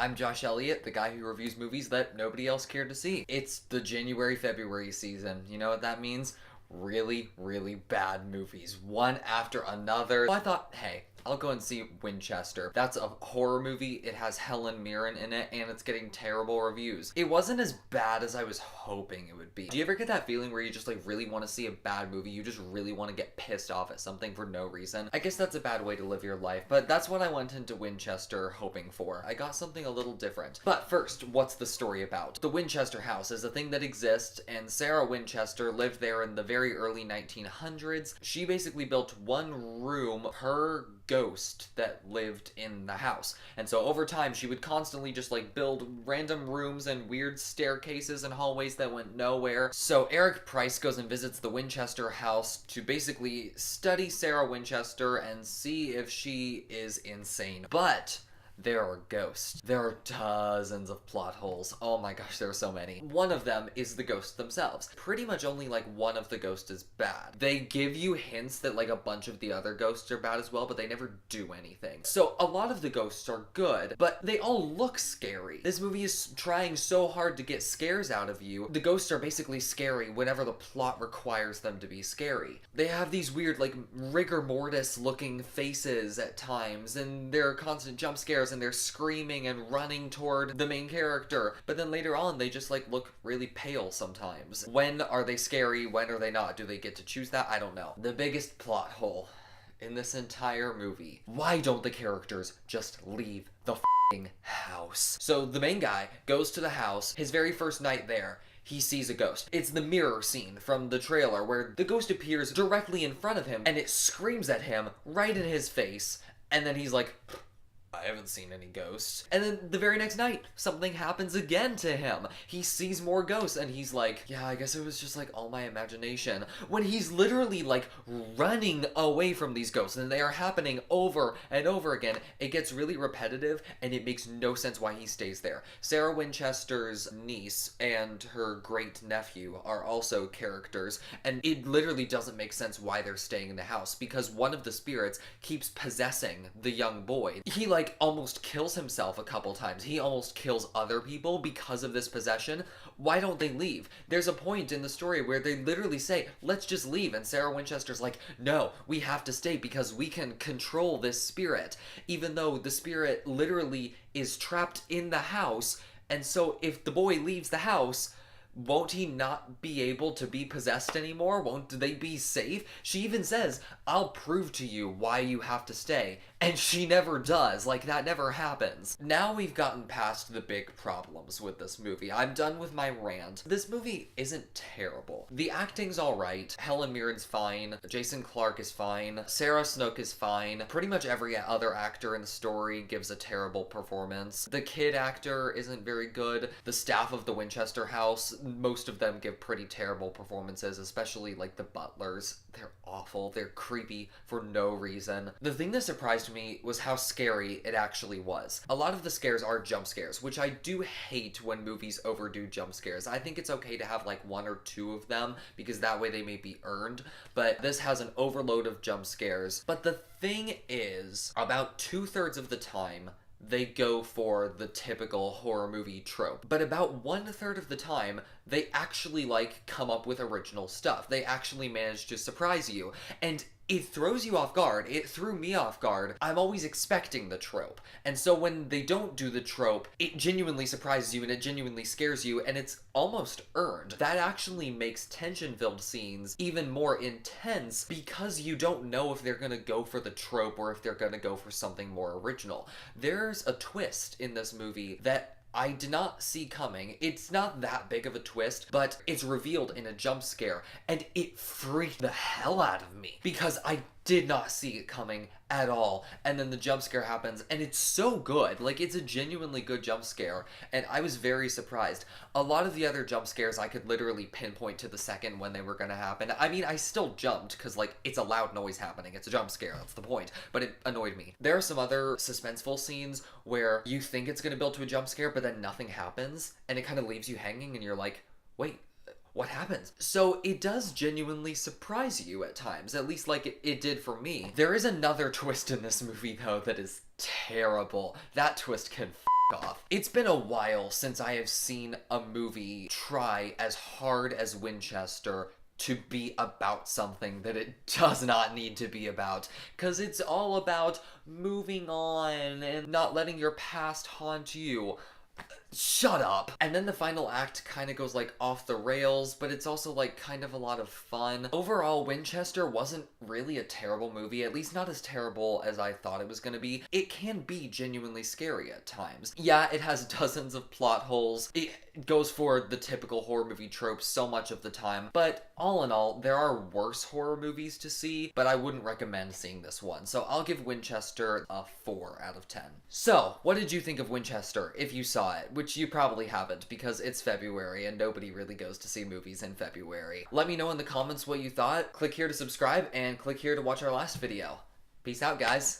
I'm Josh Elliott, the guy who reviews movies that nobody else cared to see. It's the January-February season. You know what that means? Really, really bad movies, one after another. So I thought, hey, I'll go and see Winchester. That's a horror movie. It has Helen Mirren in it, and it's getting terrible reviews. It wasn't as bad as I was hoping it would be. Do you ever get that feeling where you just really want to see a bad movie? You just really want to get pissed off at something for no reason? I guess that's a bad way to live your life, but that's what I went into Winchester hoping for. I got something a little different. But first, what's the story about? The Winchester house is a thing that exists, and Sarah Winchester lived there in the very early 1900s. She basically built one room per ghost that lived in the house. And so over time, she would constantly just build random rooms and weird staircases and hallways that went nowhere. So Eric Price goes and visits the Winchester house to basically study Sarah Winchester and see if she is insane. But there are ghosts. There are dozens of plot holes. Oh my gosh, there are so many. One of them is the ghosts themselves. Pretty much only one of the ghosts is bad. They give you hints that a bunch of the other ghosts are bad as well, but they never do anything. So a lot of the ghosts are good, but they all look scary. This movie is trying so hard to get scares out of you. The ghosts are basically scary whenever the plot requires them to be scary. They have these weird rigor mortis looking faces at times, and there are constant jump scares and they're screaming and running toward the main character. But then later on, they just look really pale sometimes. When are they scary? When are they not? Do they get to choose that? I don't know. The biggest plot hole in this entire movie. Why don't the characters just leave the f***ing house? So the main guy goes to the house. His very first night there, he sees a ghost. It's the mirror scene from the trailer where the ghost appears directly in front of him and it screams at him right in his face. And then he's like, I haven't seen any ghosts. And then the very next night, something happens again to him. He sees more ghosts and he's like, yeah, I guess it was just all my imagination. When he's literally running away from these ghosts and they are happening over and over again. It gets really repetitive and it makes no sense why he stays there. Sarah Winchester's niece and her great nephew are also characters, and it literally doesn't make sense why they're staying in the house, because one of the spirits keeps possessing the young boy. He almost kills himself a couple times. He almost kills other people because of this possession. Why don't they leave? There's a point in the story where they literally say, let's just leave. And Sarah Winchester's like, no, we have to stay because we can control this spirit. Even though the spirit literally is trapped in the house. And so if the boy leaves the house, won't he not be able to be possessed anymore? Won't they be safe? She even says, I'll prove to you why you have to stay. And she never does. That never happens. Now we've gotten past the big problems with this movie. I'm done with my rant. This movie isn't terrible. The acting's alright. Helen Mirren's fine. Jason Clarke is fine. Sarah Snook is fine. Pretty much every other actor in the story gives a terrible performance. The kid actor isn't very good. The staff of the Winchester house, most of them give pretty terrible performances, especially the butlers. They're awful. They're creepy for no reason. The thing that surprised me was how scary it actually was. A lot of the scares are jump scares, which I do hate when movies overdo jump scares. I think it's okay to have one or two of them because that way they may be earned, but this has an overload of jump scares. But the thing is, about 2/3 of the time, they go for the typical horror movie trope. But about 1/3 of the time, they actually come up with original stuff. They actually manage to surprise you. And it throws you off guard. It threw me off guard. I'm always expecting the trope. And so when they don't do the trope, it genuinely surprises you and it genuinely scares you, and it's almost earned. That actually makes tension-filled scenes even more intense because you don't know if they're gonna go for the trope or if they're gonna go for something more original. There's a twist in this movie that I did not see coming. It's not that big of a twist, but it's revealed in a jump scare, and it freaked the hell out of me because I did not see it coming at all. And then the jump scare happens, and it's so good. It's a genuinely good jump scare, and I was very surprised. A lot of the other jump scares I could literally pinpoint to the second when they were gonna happen. I mean, I still jumped because it's a loud noise happening. It's a jump scare, that's the point, but it annoyed me. There are some other suspenseful scenes where you think it's gonna build to a jump scare, but then nothing happens, and it kind of leaves you hanging, and you're like, wait, what happens? So it does genuinely surprise you at times, at least it did for me. There is another twist in this movie, though, that is terrible. That twist can off. It's been a while since I have seen a movie try as hard as Winchester to be about something that it does not need to be about. Because it's all about moving on and not letting your past haunt you. Shut up. And then the final act kind of goes like off the rails, but it's also like kind of a lot of fun. Overall, Winchester wasn't really a terrible movie, at least not as terrible as I thought it was going to be. It can be genuinely scary at times. Yeah, it has dozens of plot holes. It goes for the typical horror movie trope so much of the time, but all in all, there are worse horror movies to see, but I wouldn't recommend seeing this one. So I'll give Winchester a 4 out of 10. So, what did you think of Winchester if you saw it? Which you probably haven't because it's February and nobody really goes to see movies in February. Let me know in the comments what you thought. Click here to subscribe and click here to watch our last video. Peace out, guys.